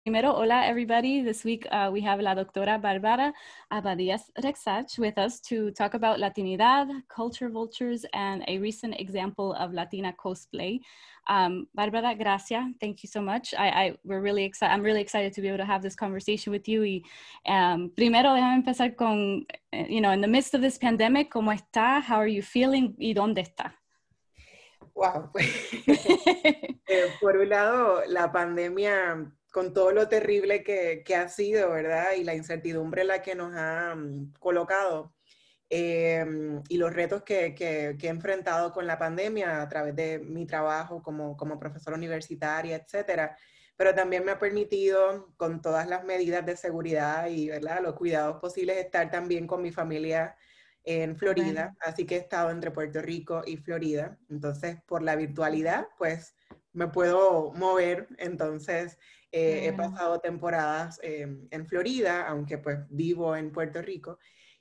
Primero, hola everybody. This week we have la doctora Bárbara Abadías Rexach with us to talk about Latinidad, culture vultures, and a recent example of Latina cosplay. Bárbara, gracias. Thank you so much. We're really excited. I'm really excited to be able to have this conversation with you. Y primero, déjame empezar con, in the midst of this pandemic, ¿cómo está? How are you feeling? ¿Y dónde está? Wow. Por un lado, la pandemia, con todo lo terrible que ha sido, ¿verdad? Y la incertidumbre en la que nos ha colocado, y los retos que he enfrentado con la pandemia a través de mi trabajo como profesora universitaria, etcétera. Pero también me ha permitido, con todas las medidas de seguridad y, ¿verdad?, los cuidados posibles, estar también con mi familia en Florida. Así que he estado entre Puerto Rico y Florida. Entonces, por la virtualidad, pues me puedo mover. Entonces, he pasado temporadas en Florida, aunque pues vivo en Puerto Rico.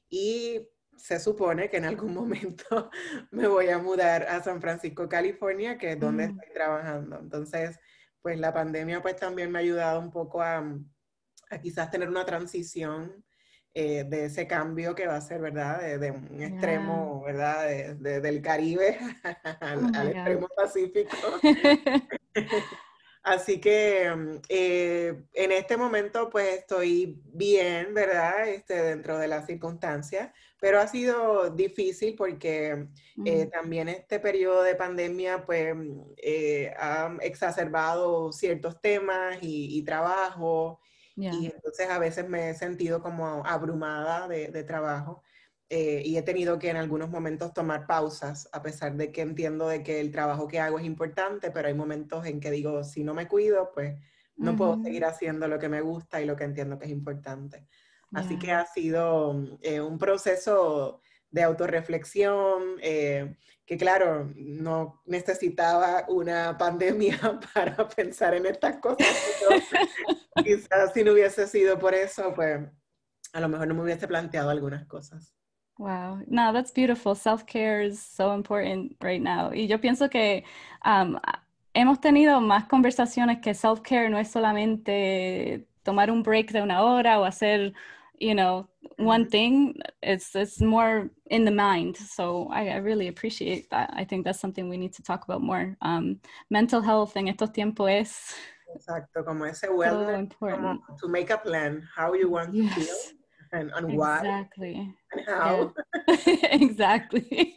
Y se supone que en algún momento me voy a mudar a San Francisco, California, que es donde estoy trabajando. Entonces, pues la pandemia pues también me ha ayudado un poco a quizás tener una transición de ese cambio que va a ser, ¿verdad? De un extremo, ¿verdad? Del Caribe al extremo Pacífico. Así que en este momento pues estoy bien, ¿verdad? Dentro de las circunstancias, pero ha sido difícil porque también este periodo de pandemia pues ha exacerbado ciertos temas y trabajo. Y entonces a veces me he sentido como abrumada de trabajo. Y he tenido que en algunos momentos tomar pausas, a pesar de que entiendo de que el trabajo que hago es importante, pero hay momentos en que digo, si no me cuido, pues no puedo seguir haciendo lo que me gusta y lo que entiendo que es importante. Así que ha sido un proceso de autorreflexión, que claro, no necesitaba una pandemia para pensar en estas cosas, pero quizás si no hubiese sido por eso, pues a lo mejor no me hubiese planteado algunas cosas. Wow, no, that's beautiful. Self-care is so important right now. Y yo pienso que hemos tenido más conversaciones que self-care no es solamente tomar un break de una hora o hacer, one thing. It's more in the mind. So I really appreciate that. I think that's something we need to talk about more. Mental health en estos tiempos es exacto, como ese wellness, so important. como to make a plan, how you want to feel and why. Exactly. And how. Yeah. Exactly.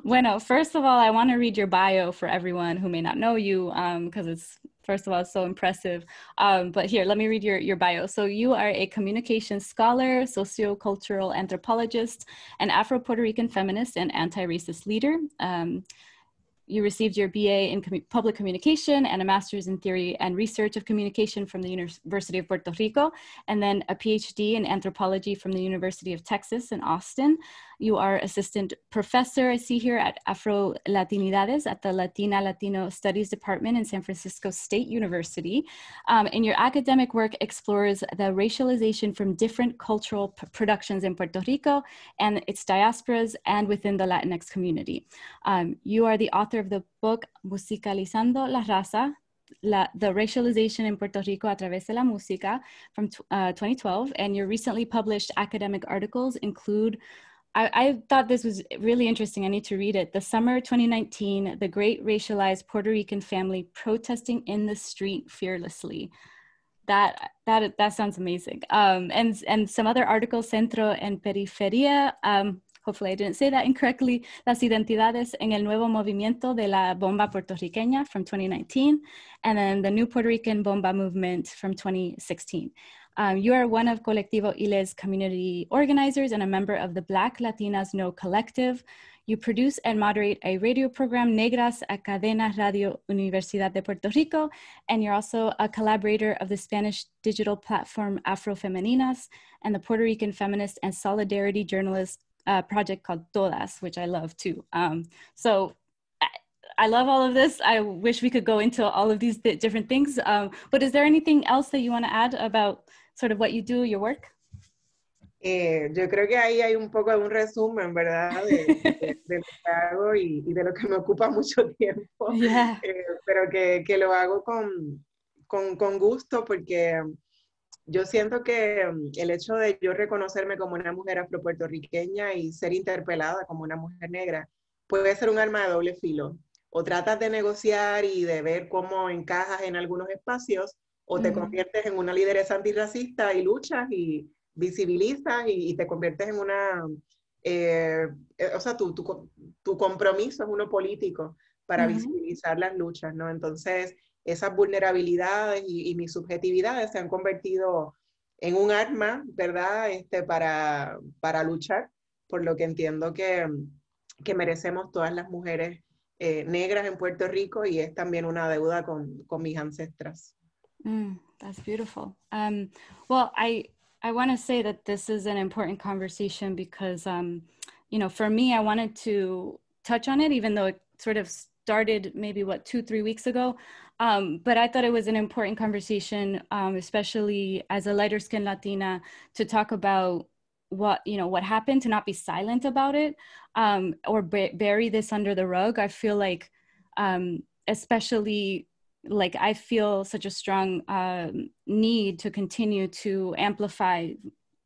Bueno, first of all, I want to read your bio for everyone who may not know you, because it's, first of all, it's so impressive. But here, let me read your bio. So you are a communication scholar, sociocultural anthropologist, an Afro-Puerto Rican feminist, and anti-racist leader. You received your BA in Public Communication and a Master's in Theory and Research of Communication from the University of Puerto Rico, and then a PhD in Anthropology from the University of Texas in Austin. You are Assistant Professor, I see here, at Afro-Latinidades at the Latino Studies Department in San Francisco State University. And your academic work explores the racialization from different cultural productions in Puerto Rico and its diasporas and within the Latinx community. You are the author of the book Musicalizando la Raza, the racialization in Puerto Rico a través de la música from 2012, and your recently published academic articles include, I thought this was really interesting, I need to read it, The Summer 2019, The Great Racialized Puerto Rican Family Protesting in the Street Fearlessly. That sounds amazing. And some other articles, Centro en Periferia, hopefully I didn't say that incorrectly, Las Identidades en el Nuevo Movimiento de la Bomba Puertorriqueña from 2019, and then the New Puerto Rican Bomba Movement from 2016. You are one of Colectivo ILE's community organizers and a member of the Black Latinas No Collective. You produce and moderate a radio program, Negras a Cadena Radio Universidad de Puerto Rico, and you're also a collaborator of the Spanish digital platform Afrofemeninas and the Puerto Rican feminist and solidarity journalist project called Todas, which I love too. So I love all of this. I wish we could go into all of these different things, but is there anything else that you want to add about sort of what you do, your work? Yo creo que ahí hay un poco de un resumen, ¿verdad? De lo que hago y de lo que me ocupa mucho tiempo, Yeah. pero que lo hago con con gusto, porque yo siento que el hecho de yo reconocerme como una mujer afropuertorriqueña y ser interpelada como una mujer negra puede ser un arma de doble filo. O tratas de negociar y de ver cómo encajas en algunos espacios, o te conviertes en una lideresa antirracista y luchas y visibilizas y te conviertes en una... o sea, tu compromiso es uno político para visibilizar las luchas, ¿no? Entonces, esas vulnerabilidades y mis subjetividades se han convertido en un arma, ¿verdad? Para luchar, por lo que entiendo que merecemos todas las mujeres negras en Puerto Rico, y es también una deuda con mis ancestras. That's beautiful. Well, I want to say that this is an important conversation because, you know, for me, I wanted to touch on it, even though it sort of started maybe 2-3 weeks ago. But I thought it was an important conversation, especially as a lighter skinned Latina, to talk about what happened, to not be silent about it, or bury this under the rug. I feel like, especially like I feel such a strong need to continue to amplify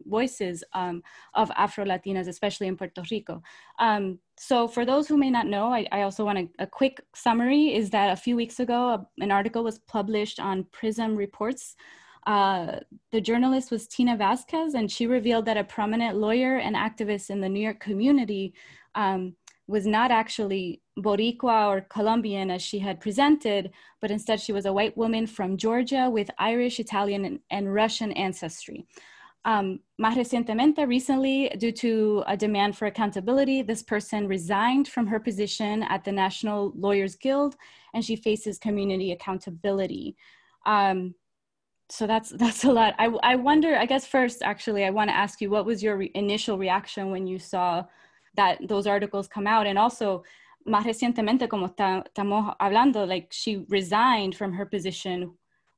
voices of Afro-Latinas, especially in Puerto Rico. So for those who may not know, I also want a quick summary is that a few weeks ago, an article was published on Prism Reports. The journalist was Tina Vasquez, and she revealed that a prominent lawyer and activist in the New York community was not actually Boricua or Colombian as she had presented, but instead she was a white woman from Georgia with Irish, Italian, and Russian ancestry. Más recientemente, recently, due to a demand for accountability, this person resigned from her position at the National Lawyers Guild, and she faces community accountability. So that's a lot. I wonder, I guess first, actually, I want to ask you, what was your initial reaction when you saw that those articles come out? And also, más recientemente, como estamos hablando, like she resigned from her position.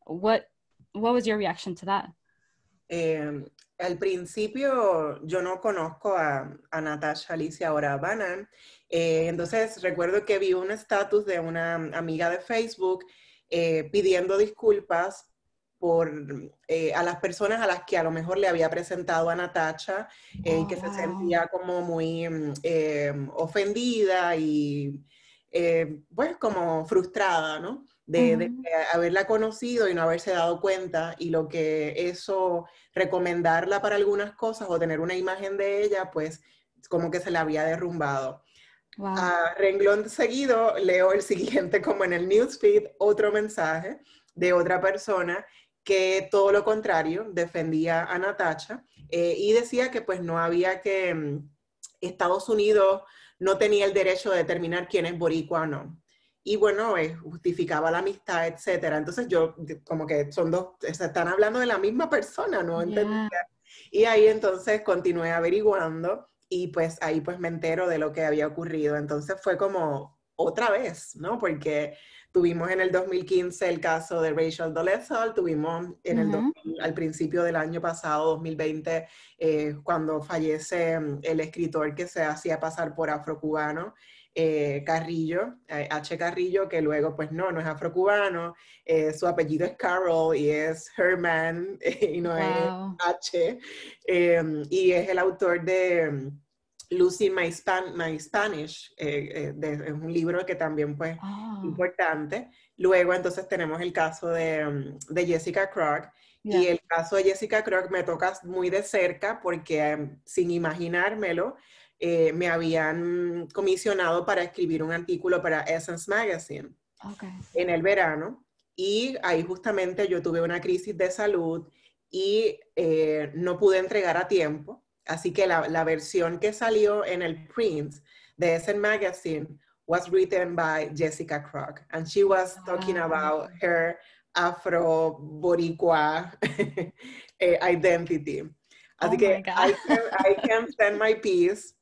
What was your reaction to that? Al principio yo no conozco a Natasha Alicia Orabanan, entonces recuerdo que vi un estatus de una amiga de Facebook pidiendo disculpas a las personas a las que a lo mejor le había presentado a Natasha, que se sentía como muy ofendida y pues como frustrada, ¿no? De haberla conocido y no haberse dado cuenta, y lo que eso, recomendarla para algunas cosas o tener una imagen de ella, pues como que se la había derrumbado. Wow. A renglón seguido leo el siguiente, como en el newsfeed, otro mensaje de otra persona que todo lo contrario, defendía a Natasha y decía que pues no había que Estados Unidos no tenía el derecho de determinar quién es boricua o no. Y bueno, justificaba la amistad, etcétera. Entonces yo, como que son dos, se están hablando de la misma persona, ¿no? Entendía. Y ahí entonces continué averiguando y pues ahí pues me entero de lo que había ocurrido. Entonces fue como otra vez, ¿no? Porque tuvimos en el 2015 el caso de Rachel Dolezal, tuvimos en el 2000, al principio del año pasado, 2020, cuando fallece el escritor que se hacía pasar por afrocubano, Carrillo, H. Carrillo, que luego pues no es afrocubano, su apellido es Carroll y es Herman y no es H, y es el autor de Losing My Spanish, es un libro que también pues importante. Luego entonces tenemos el caso de Jessica Crock, y el caso de Jessica Crock me toca muy de cerca porque sin imaginármelo, me habían comisionado para escribir un artículo para Essence Magazine en el verano, y ahí justamente yo tuve una crisis de salud y no pude entregar a tiempo, así que la versión que salió en el print de Essence Magazine was written by Jessica Crock, and she was talking about her Afro-Boricua identity. Así que I can send my piece,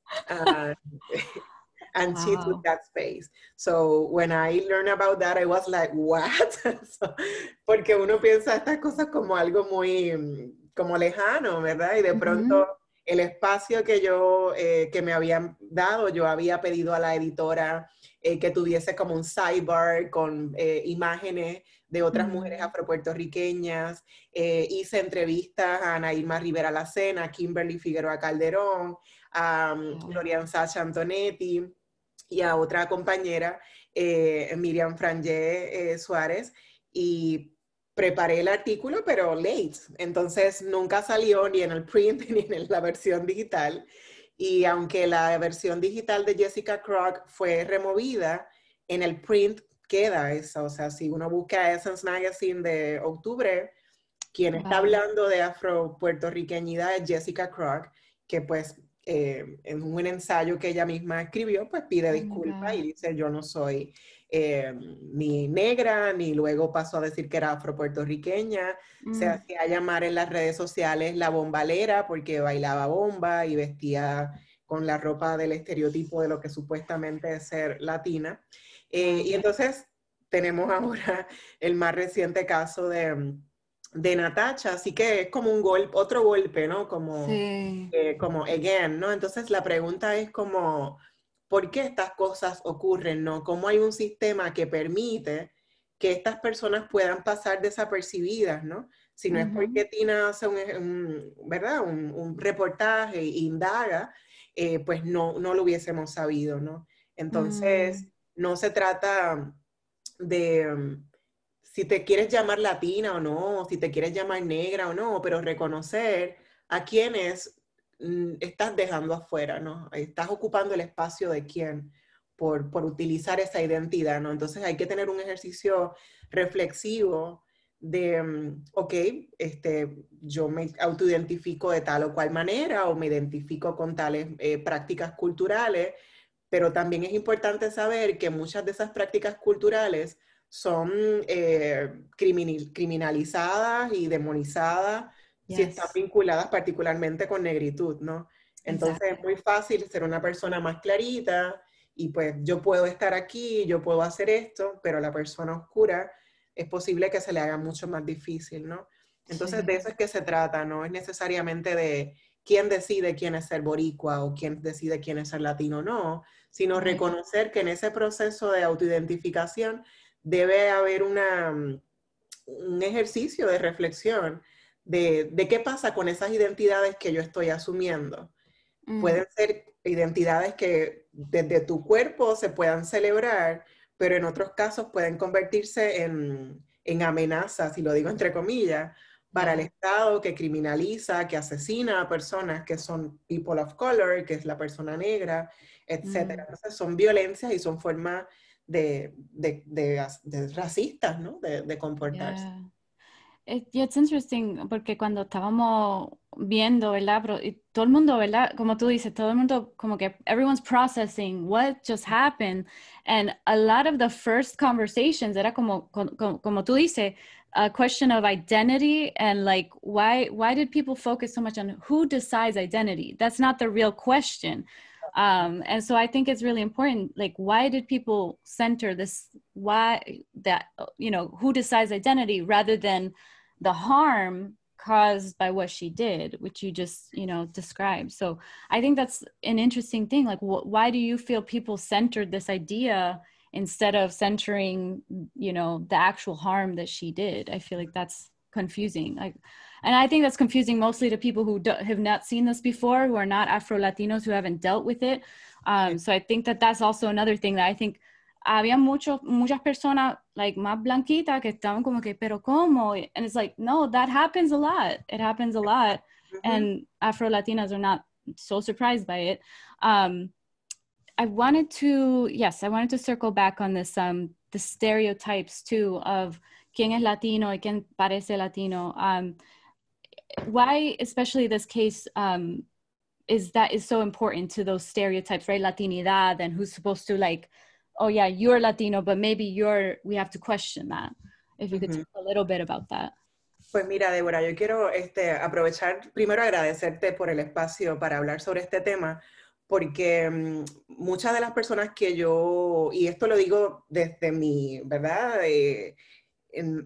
and she took that space. So when I learned about that, I was like, what? Porque uno piensa estas cosas como algo muy como lejano, ¿verdad? Y de pronto el espacio que me habían dado, yo había pedido a la editora que tuviese como un sidebar con imágenes de otras mujeres afropuertorriqueñas. Hice entrevistas a Ana Irma Rivera Lacena, a Kimberly Figueroa Calderón, a Lorian Sacha Antonetti y a otra compañera, Miriam Frangé Suárez, y preparé el artículo, pero late. Entonces nunca salió ni en el print ni en la versión digital. Y aunque la versión digital de Jessica Crock fue removida, en el print queda eso. O sea, si uno busca Essence Magazine de octubre, quien está hablando de afro-puertorriqueñidad es Jessica Crock, que pues en un ensayo que ella misma escribió, pues pide disculpas y dice yo no soy ni negra, ni luego pasó a decir que era afro-puertorriqueña. Se hacía llamar en las redes sociales la bombalera porque bailaba bomba y vestía con la ropa del estereotipo de lo que supuestamente es ser latina. Y entonces tenemos ahora el más reciente caso de Natacha, así que es como un golpe, otro golpe, ¿no? Como, como again, ¿no? Entonces la pregunta es como, ¿por qué estas cosas ocurren, no? ¿Cómo hay un sistema que permite que estas personas puedan pasar desapercibidas, ¿no? Si no es porque Tina hace ¿verdad? Un reportaje e indaga, pues no lo hubiésemos sabido, ¿no? Entonces, no se trata de si te quieres llamar latina o no, si te quieres llamar negra o no, pero reconocer a quienes estás dejando afuera, ¿no? Estás ocupando el espacio de quién por utilizar esa identidad, ¿no? Entonces hay que tener un ejercicio reflexivo de, ok, yo me autoidentifico de tal o cual manera o me identifico con tales prácticas culturales, pero también es importante saber que muchas de esas prácticas culturales son criminalizadas y demonizadas si están vinculadas particularmente con negritud, ¿no? Entonces es muy fácil ser una persona más clarita y pues yo puedo estar aquí, yo puedo hacer esto, pero a la persona oscura es posible que se le haga mucho más difícil, ¿no? Entonces de eso es que se trata, no es necesariamente de quién decide quién es ser boricua o quién decide quién es ser latino o no, sino reconocer que en ese proceso de autoidentificación debe haber un ejercicio de reflexión de qué pasa con esas identidades que yo estoy asumiendo. Pueden ser identidades que desde tu cuerpo se puedan celebrar, pero en otros casos pueden convertirse en amenazas, y lo digo entre comillas, para el Estado que criminaliza, que asesina a personas que son people of color, que es la persona negra, etc. Entonces son violencias y son formas de racistas, ¿no? De comportarse. It's interesting porque cuando estábamos viendo, ¿verdad? Pero, y todo el mundo, ¿verdad? Como tú dices, todo el mundo como que everyone's processing what just happened. And a lot of the first conversations era como tú dices, a question of identity and like, why did people focus so much on who decides identity? That's not the real question. And so I think it's really important, like, why did people center this, why that, you know, who decides identity rather than the harm caused by what she did, which you just, you know, described. So I think that's an interesting thing. Like, why do you feel people centered this idea instead of centering, you know, the actual harm that she did? I feel like that's confusing. And I think that's confusing mostly to people who have not seen this before, who are not Afro-Latinos, who haven't dealt with it. So I think that that's also another thing that I think había muchas personas like más blanquitas que estaban como que, pero ¿cómo? And it's like, no, that happens a lot. It happens a lot. And Afro-Latinas are not so surprised by it. I wanted to circle back on this, the stereotypes too of quién es Latino y quién parece Latino. Why, especially this case, is so important to those stereotypes, right? Latinidad and who's supposed to like, oh yeah, you're Latino, but maybe we have to question that. If you could talk a little bit about that. Pues mira, Débora, yo quiero aprovechar, primero agradecerte por el espacio para hablar sobre este tema, porque muchas de las personas que yo, y esto lo digo desde mi, ¿verdad?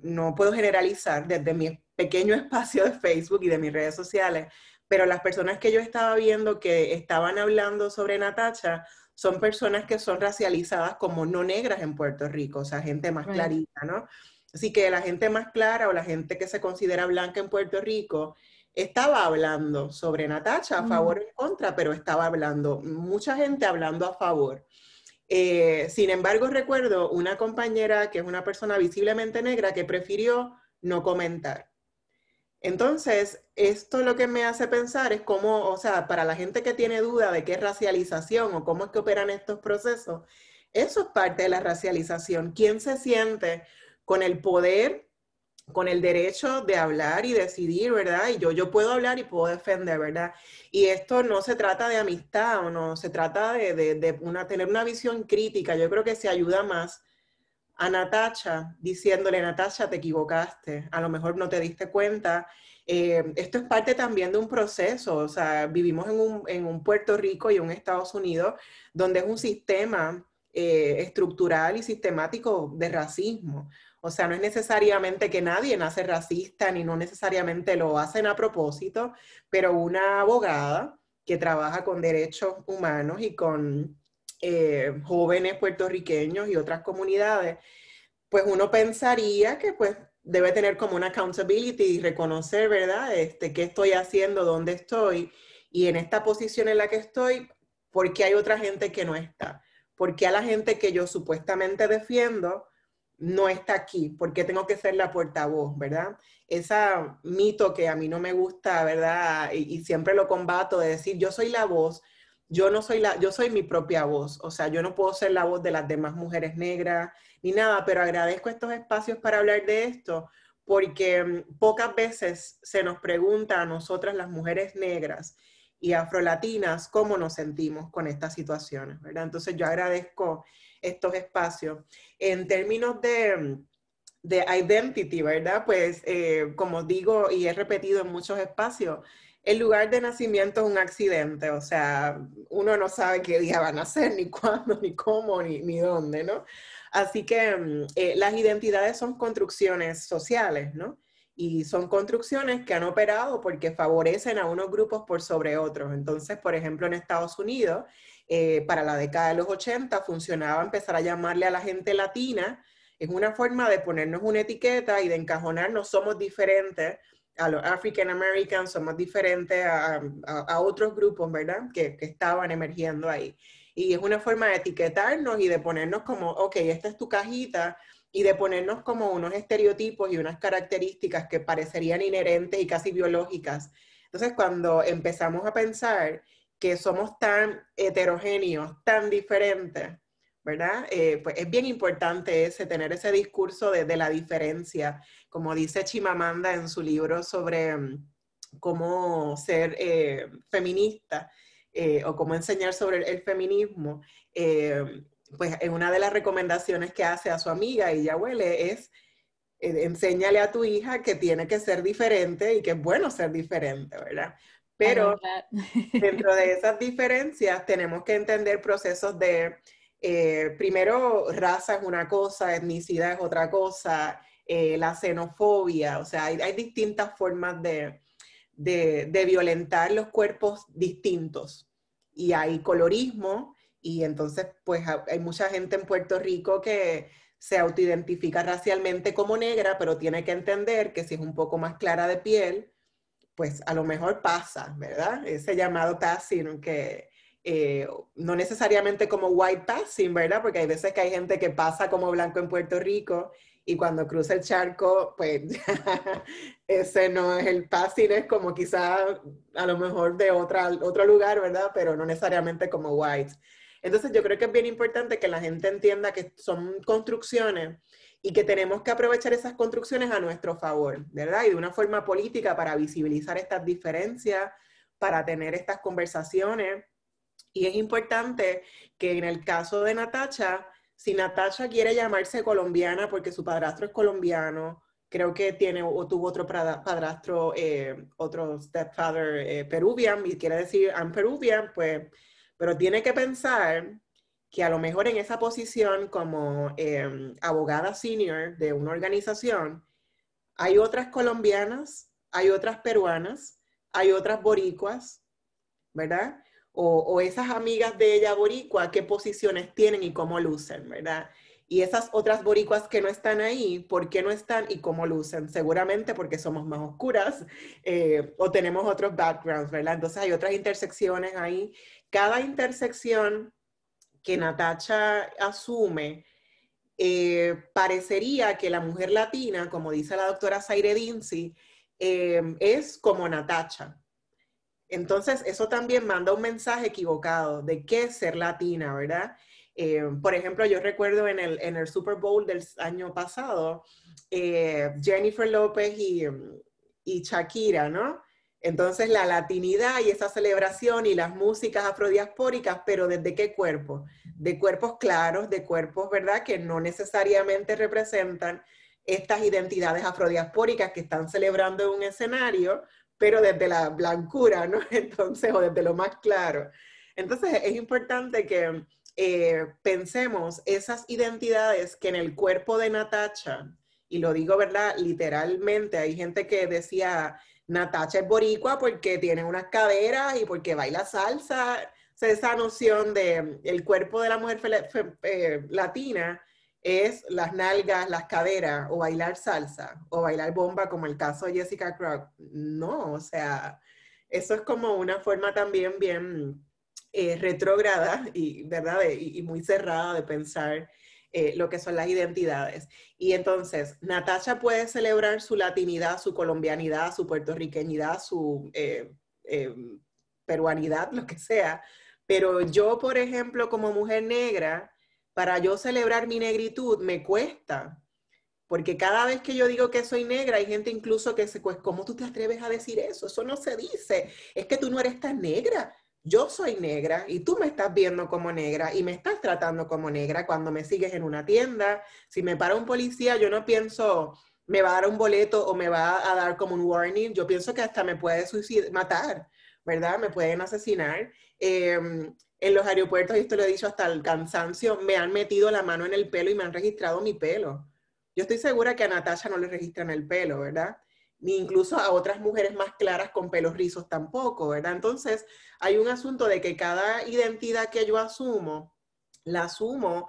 No puedo generalizar desde mi pequeño espacio de Facebook y de mis redes sociales, pero las personas que yo estaba viendo que estaban hablando sobre Natacha son personas que son racializadas como no negras en Puerto Rico, o sea, gente más clarita, ¿no? Así que la gente más clara o la gente que se considera blanca en Puerto Rico estaba hablando sobre Natasha, a favor o en contra, pero estaba hablando, mucha gente hablando a favor. Sin embargo, recuerdo una compañera que es una persona visiblemente negra que prefirió no comentar. Entonces, esto lo que me hace pensar es cómo, o sea, para la gente que tiene duda de qué es racialización o cómo es que operan estos procesos, eso es parte de la racialización. ¿Quién se siente con el poder, con el derecho de hablar y decidir, ¿verdad? Y yo puedo hablar y puedo defender, ¿verdad? Y esto no se trata de amistad o no, se trata de tener una visión crítica. Yo creo que se ayuda más a Natasha diciéndole, Natasha, te equivocaste, a lo mejor no te diste cuenta. Esto es parte también de un proceso, o sea, vivimos en un Puerto Rico y un Estados Unidos donde es un sistema estructural y sistemático de racismo. O sea, no es necesariamente que nadie nace racista, ni no necesariamente lo hacen a propósito, pero una abogada que trabaja con derechos humanos y con jóvenes puertorriqueños y otras comunidades, pues uno pensaría que pues debe tener como una accountability y reconocer, ¿verdad? Qué estoy haciendo, dónde estoy y en esta posición en la que estoy, ¿por qué hay otra gente que no está? ¿Por qué a la gente que yo supuestamente defiendo no está aquí? ¿Por qué tengo que ser la portavoz, verdad? Ese mito que a mí no me gusta, ¿verdad? Y siempre lo combato de decir, yo soy la voz, yo no soy yo soy mi propia voz, o sea, yo no puedo ser la voz de las demás mujeres negras ni nada, pero agradezco estos espacios para hablar de esto porque pocas veces se nos pregunta a nosotras las mujeres negras y afrolatinas cómo nos sentimos con estas situaciones, ¿verdad? Entonces yo agradezco estos espacios. En términos de identity, ¿verdad? Pues como digo y he repetido en muchos espacios, el lugar de nacimiento es un accidente, o sea, uno no sabe qué día van a nacer, ni cuándo, ni cómo, ni dónde, ¿no? Así que las identidades son construcciones sociales, ¿no? Y son construcciones que han operado porque favorecen a unos grupos por sobre otros. Entonces, por ejemplo, en Estados Unidos, para la década de los 80 funcionaba empezar a llamarle a la gente latina. Es una forma de ponernos una etiqueta y de encajonarnos, somos diferentes a los African Americans, somos diferentes a otros grupos, ¿verdad? Que estaban emergiendo ahí. Y es una forma de etiquetarnos y de ponernos como, ok, esta es tu cajita, y de ponernos como unos estereotipos y unas características que parecerían inherentes y casi biológicas. Entonces, cuando empezamos a pensar que somos tan heterogéneos, tan diferentes, ¿verdad? Pues es bien importante tener ese discurso de la diferencia, como dice Chimamanda en su libro sobre cómo ser feminista o cómo enseñar sobre el feminismo. Pues en una de las recomendaciones que hace a su amiga y Yahuele es enséñale a tu hija que tiene que ser diferente y que es bueno ser diferente, ¿verdad? Pero dentro de esas diferencias tenemos que entender procesos de, primero, raza es una cosa, etnicidad es otra cosa, la xenofobia, o sea, hay distintas formas de violentar los cuerpos distintos. Y hay colorismo, y entonces pues hay mucha gente en Puerto Rico que se autoidentifica racialmente como negra, pero tiene que entender que si es un poco más clara de piel, pues a lo mejor pasa, ¿verdad? Ese llamado passing que no necesariamente como white passing, ¿verdad? Porque hay veces que hay gente que pasa como blanco en Puerto Rico y cuando cruza el charco, pues ese no es el passing, es como quizá a lo mejor de otro lugar, ¿verdad? Pero no necesariamente como white. Entonces yo creo que es bien importante que la gente entienda que son construcciones y que tenemos que aprovechar esas construcciones a nuestro favor, ¿verdad? Y de una forma política para visibilizar estas diferencias, para tener estas conversaciones. Y es importante que en el caso de Natasha, si Natasha quiere llamarse colombiana porque su padrastro es colombiano, creo que tiene o tuvo otro padrastro, otro stepfather peruvian, y quiere decir I'm Peruvian, pues, pero tiene que pensar que a lo mejor en esa posición como abogada senior de una organización, hay otras colombianas, hay otras peruanas, hay otras boricuas, ¿verdad? o esas amigas de ella boricua, qué posiciones tienen y cómo lucen, ¿verdad? Y esas otras boricuas que no están ahí, ¿por qué no están y cómo lucen? Seguramente porque somos más oscuras o tenemos otros backgrounds, ¿verdad? Entonces hay otras intersecciones ahí. Cada intersección que Natacha asume, parecería que la mujer latina, como dice la doctora Zaire Dinsi, es como Natacha. Entonces, eso también manda un mensaje equivocado de qué es ser latina, ¿verdad? Por ejemplo, yo recuerdo en el Super Bowl del año pasado, Jennifer López y Shakira, ¿no? Entonces, la latinidad y esa celebración y las músicas afrodiaspóricas, pero ¿desde qué cuerpo? De cuerpos claros, de cuerpos, ¿verdad? Que no necesariamente representan estas identidades afrodiaspóricas que están celebrando en un escenario, pero desde la blancura, ¿no? Entonces, o desde lo más claro. Entonces, es importante que pensemos esas identidades que en el cuerpo de Natacha, y lo digo, ¿verdad? Literalmente, hay gente que decía, Natacha es boricua porque tiene unas caderas y porque baila salsa. O sea, esa noción de el cuerpo de la mujer latina es las nalgas, las caderas, o bailar salsa, o bailar bomba, como el caso de Jessica Crock. No, o sea, eso es como una forma también bien retrógrada y, ¿verdad? Y muy cerrada de pensar lo que son las identidades. Y entonces, Natacha puede celebrar su latinidad, su colombianidad, su puertorriqueñidad, su peruanidad, lo que sea. Pero yo, por ejemplo, como mujer negra, para yo celebrar mi negritud me cuesta, porque cada vez que yo digo que soy negra, hay gente incluso que se, pues, ¿cómo tú te atreves a decir eso? Eso no se dice, es que tú no eres tan negra. Yo soy negra y tú me estás viendo como negra y me estás tratando como negra cuando me sigues en una tienda. Si me para un policía, yo no pienso, me va a dar un boleto o me va a dar como un warning. Yo pienso que hasta me puede matar, ¿verdad? Me pueden asesinar. En los aeropuertos, y esto lo he dicho hasta el cansancio, me han metido la mano en el pelo y me han registrado mi pelo. Yo estoy segura que a Natasha no le registran el pelo, ¿verdad? Ni incluso a otras mujeres más claras con pelos rizos tampoco, ¿verdad? Entonces, hay un asunto de que cada identidad que yo asumo, la asumo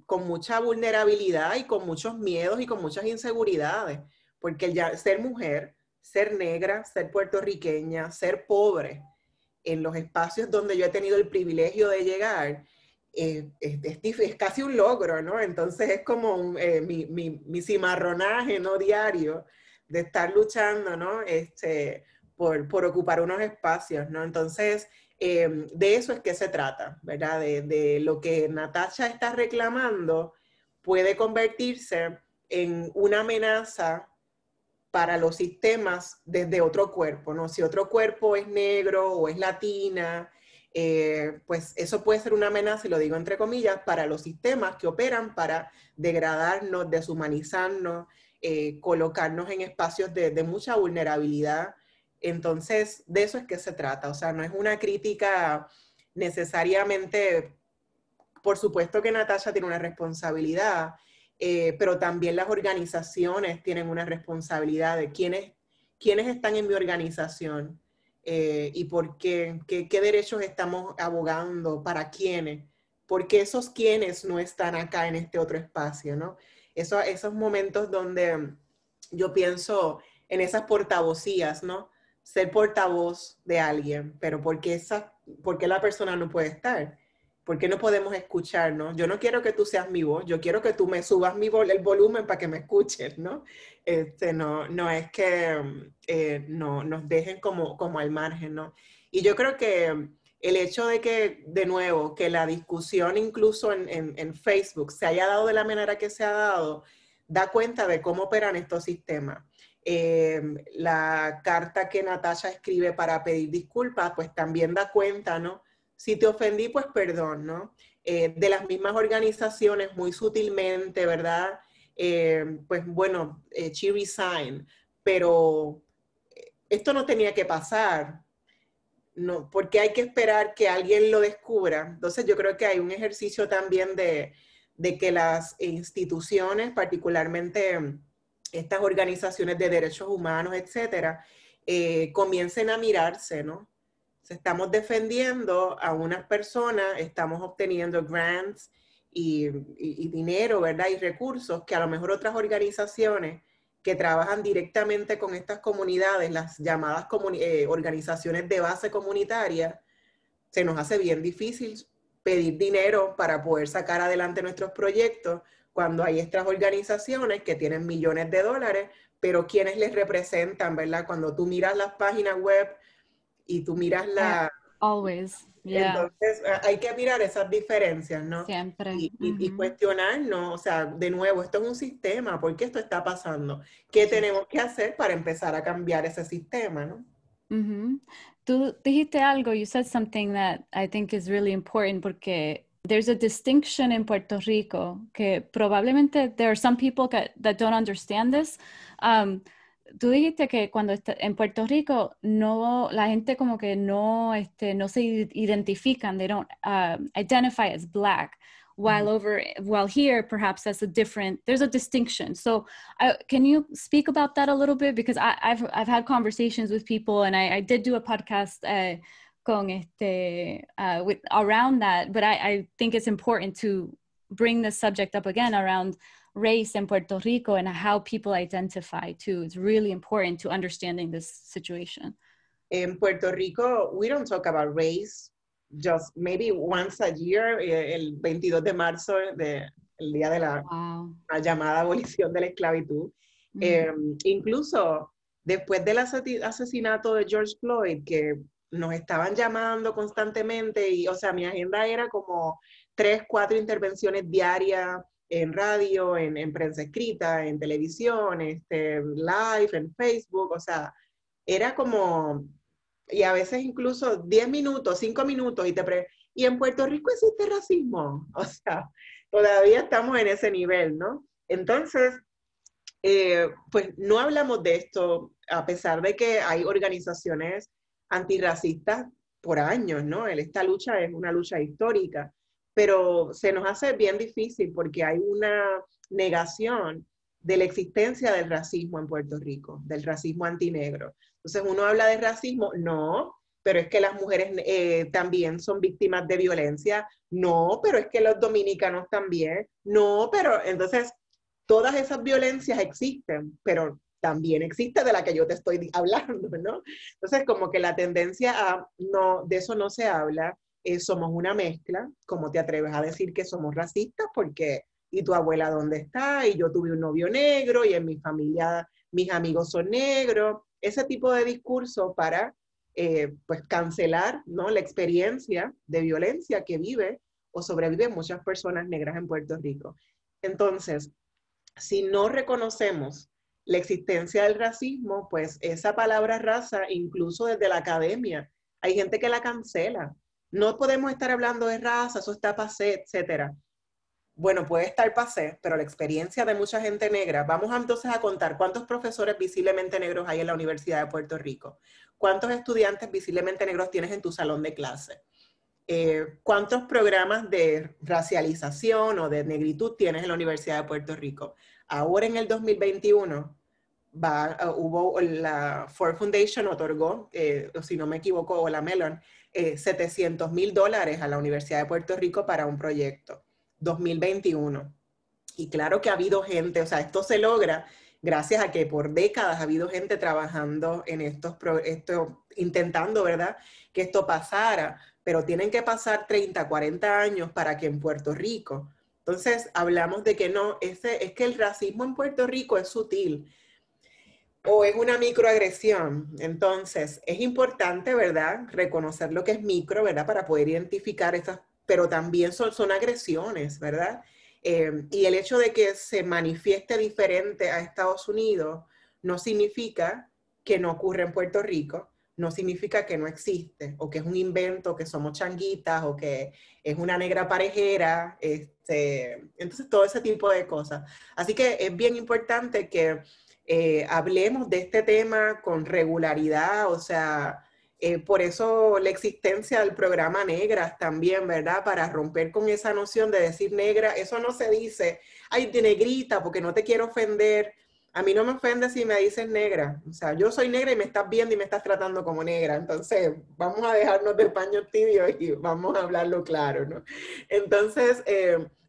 con mucha vulnerabilidad y con muchos miedos y con muchas inseguridades, porque ya ser mujer, ser negra, ser puertorriqueña, ser pobre, en los espacios donde yo he tenido el privilegio de llegar, es casi un logro, ¿no? Entonces es como mi cimarronaje, ¿no? Diario de estar luchando, ¿no? Por ocupar unos espacios, ¿no? Entonces, de eso es que se trata, ¿verdad? De lo que Natasha está reclamando puede convertirse en una amenaza para los sistemas desde otro cuerpo, ¿no? Si otro cuerpo es negro o es latina, pues eso puede ser una amenaza, y lo digo entre comillas, para los sistemas que operan para degradarnos, deshumanizarnos, colocarnos en espacios de mucha vulnerabilidad. Entonces, de eso es que se trata. O sea, no es una crítica necesariamente, por supuesto que Natasha tiene una responsabilidad, pero también las organizaciones tienen una responsabilidad de quiénes están en mi organización y por qué derechos estamos abogando, para quiénes, porque esos quiénes no están acá en este otro espacio, ¿no? Esos momentos donde yo pienso en esas portavocías, ¿no? Ser portavoz de alguien, pero ¿por qué la persona no puede estar? ¿Por qué no podemos escucharnos? Yo no quiero que tú seas mi voz, yo quiero que tú me subas el volumen para que me escuches, ¿no? No es que no, nos dejen como al margen, ¿no? Y yo creo que el hecho de que, de nuevo, que la discusión incluso en Facebook se haya dado de la manera que se ha dado, da cuenta de cómo operan estos sistemas. La carta que Natasha escribe para pedir disculpas, pues también da cuenta, ¿no? Si te ofendí, pues perdón, ¿no? De las mismas organizaciones, muy sutilmente, ¿verdad? Pues bueno, she resigned, pero esto no tenía que pasar, ¿no? Porque hay que esperar que alguien lo descubra. Entonces yo creo que hay un ejercicio también de que las instituciones, particularmente estas organizaciones de derechos humanos, etcétera, comiencen a mirarse, ¿no? Estamos defendiendo a unas personas, estamos obteniendo grants y dinero, ¿verdad? Y recursos que a lo mejor otras organizaciones que trabajan directamente con estas comunidades, las llamadas organizaciones de base comunitaria, se nos hace bien difícil pedir dinero para poder sacar adelante nuestros proyectos cuando hay estas organizaciones que tienen millones de dólares, pero quienes les representan, ¿verdad? Cuando tú miras las páginas web y tú miras la... Always, yeah. Entonces hay que mirar esas diferencias, ¿no? Siempre. Y cuestionar, ¿no? O sea, de nuevo, esto es un sistema, ¿por qué esto está pasando? ¿Qué tenemos que hacer para empezar a cambiar ese sistema, ¿no? Tú dijiste algo, you said something that I think is really important porque there's a distinction in Puerto Rico que probablemente there are some people that don't understand this. Tú dijiste que cuando en Puerto Rico no, la gente como que no, no se identifican, they don't identify as Black. While here, perhaps there's a distinction. So can you speak about that a little bit? Because I've had conversations with people, and I did do a podcast with around that, but I think it's important to bring this subject up again around race in Puerto Rico and how people identify too. It's really important to understanding this situation. In Puerto Rico, we don't talk about race. Just maybe once a year, el 22 de marzo, el día de la llamada abolición de la esclavitud. Incluso después del asesinato de George Floyd, que nos estaban llamando constantemente, y o sea, mi agenda era como 3, 4 intervenciones diarias en radio, en prensa escrita, en televisión, live, en Facebook, o sea, era como... Y a veces incluso 10 minutos, 5 minutos, y en Puerto Rico existe racismo. O sea, todavía estamos en ese nivel, ¿no? Entonces, pues no hablamos de esto, a pesar de que hay organizaciones antirracistas por años, ¿no? Esta lucha es una lucha histórica, pero se nos hace bien difícil porque hay una negación de la existencia del racismo en Puerto Rico, del racismo antinegro. Entonces uno habla de racismo, no, pero es que las mujeres también son víctimas de violencia, no, pero es que los dominicanos también, no, pero entonces todas esas violencias existen, pero también existe de la que yo te estoy hablando, ¿no? Entonces como que la tendencia a, no, de eso no se habla, somos una mezcla, ¿cómo te atreves a decir que somos racistas? Porque, ¿y tu abuela dónde está? Y yo tuve un novio negro, y en mi familia mis amigos son negros. Ese tipo de discurso para pues cancelar, ¿no?, la experiencia de violencia que vive o sobreviven muchas personas negras en Puerto Rico. Entonces, si no reconocemos la existencia del racismo, pues esa palabra raza, incluso desde la academia, hay gente que la cancela. No podemos estar hablando de raza, eso está pasé, etcétera. Bueno, puede estar pasé, pero la experiencia de mucha gente negra, vamos entonces a contar cuántos profesores visiblemente negros hay en la Universidad de Puerto Rico, cuántos estudiantes visiblemente negros tienes en tu salón de clase, cuántos programas de racialización o de negritud tienes en la Universidad de Puerto Rico. Ahora en el 2021 hubo la Ford Foundation otorgó, o si no me equivoco, o la Mellon, $700,000 a la Universidad de Puerto Rico para un proyecto. 2021. Y claro que ha habido gente, o sea, esto se logra gracias a que por décadas ha habido gente trabajando en esto, intentando, ¿verdad?, que esto pasara, pero tienen que pasar 30, 40 años para que en Puerto Rico. Entonces, hablamos de que no, es que el racismo en Puerto Rico es sutil o es una microagresión. Entonces, es importante, ¿verdad?, reconocer lo que es micro, ¿verdad?, para poder identificar esas, pero también son agresiones, ¿verdad? Y el hecho de que se manifieste diferente a Estados Unidos no significa que no ocurre en Puerto Rico, no significa que no existe, o que es un invento, que somos changuitas, o que es una negra parejera, entonces todo ese tipo de cosas. Así que es bien importante que hablemos de este tema con regularidad, o sea, por eso la existencia del programa Negras también, ¿verdad? Para romper con esa noción de decir negra, eso no se dice, ay, de negrita, porque no te quiero ofender. a mí no me ofende si me dices negra. O sea, yo soy negra y me estás viendo y me estás tratando como negra. Entonces, vamos a dejarnos de paños tibios y vamos a hablarlo claro, ¿no? Entonces,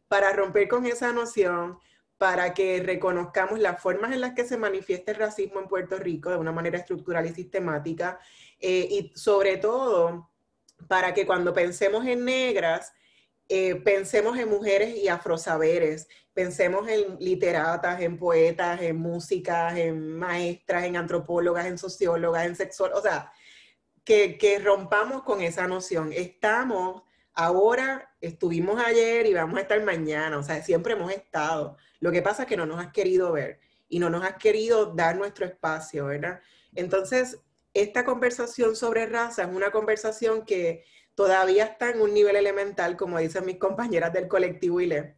para romper con esa noción, para que reconozcamos las formas en las que se manifiesta el racismo en Puerto Rico de una manera estructural y sistemática, y sobre todo, para que cuando pensemos en negras, pensemos en mujeres y afrosaberes, pensemos en literatas, en poetas, en músicas, en maestras, en antropólogas, en sociólogas, en sexólogas, o sea, que rompamos con esa noción. Estamos ahora, estuvimos ayer y vamos a estar mañana, o sea, siempre hemos estado. Lo que pasa es que no nos has querido ver y no nos has querido dar nuestro espacio, ¿verdad? Entonces, esta conversación sobre raza es una conversación que todavía está en un nivel elemental, como dicen mis compañeras del colectivo ILE,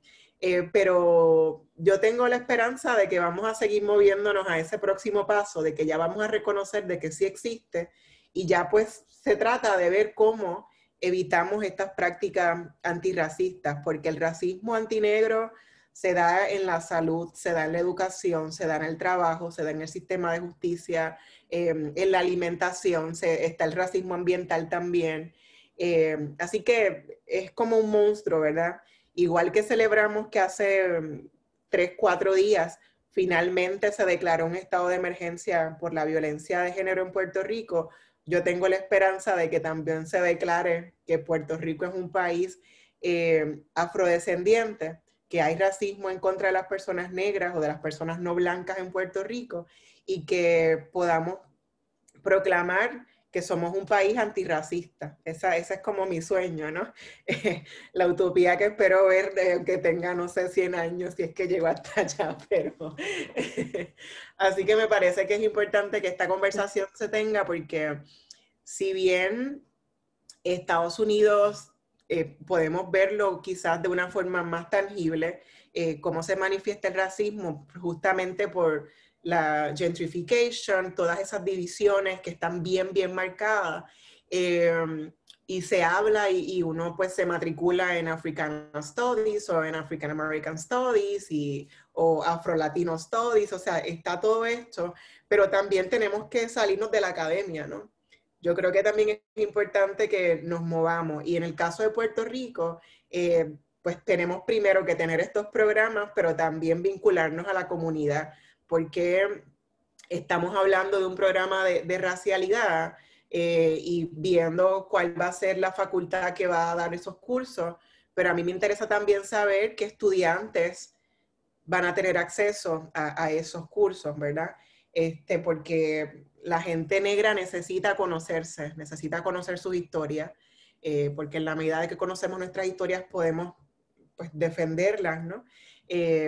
pero yo tengo la esperanza de que vamos a seguir moviéndonos a ese próximo paso, de que ya vamos a reconocer de que sí existe y ya pues se trata de ver cómo evitamos estas prácticas antirracistas, porque el racismo antinegro se da en la salud, se da en la educación, se da en el trabajo, se da en el sistema de justicia, en la alimentación, está el racismo ambiental también. Así que es como un monstruo, ¿verdad? Igual que celebramos que hace 3, 4 días finalmente se declaró un estado de emergencia por la violencia de género en Puerto Rico, yo tengo la esperanza de que también se declare que Puerto Rico es un país afrodescendiente, que hay racismo en contra de las personas negras o de las personas no blancas en Puerto Rico y que podamos proclamar que somos un país antirracista. Ese es como mi sueño, ¿no? La utopía que espero ver de que tenga, no sé, 100 años, si es que llego hasta allá, pero... Así que me parece que es importante que esta conversación se tenga porque si bien Estados Unidos podemos verlo quizás de una forma más tangible, cómo se manifiesta el racismo justamente por la gentrification, todas esas divisiones que están bien, bien marcadas. Y se habla y uno pues se matricula en African Studies o en African American Studies o Afro-Latino Studies, o sea, está todo esto, pero también tenemos que salirnos de la academia, ¿no? Yo creo que también es importante que nos movamos y en el caso de Puerto Rico, pues tenemos primero que tener estos programas, pero también vincularnos a la comunidad, porque estamos hablando de un programa de racialidad y viendo cuál va a ser la facultad que va a dar esos cursos, pero a mí me interesa también saber qué estudiantes van a tener acceso a esos cursos, ¿verdad? Porque la gente negra necesita conocerse, necesita conocer sus historias, porque en la medida de que conocemos nuestras historias podemos pues, defenderlas, ¿no?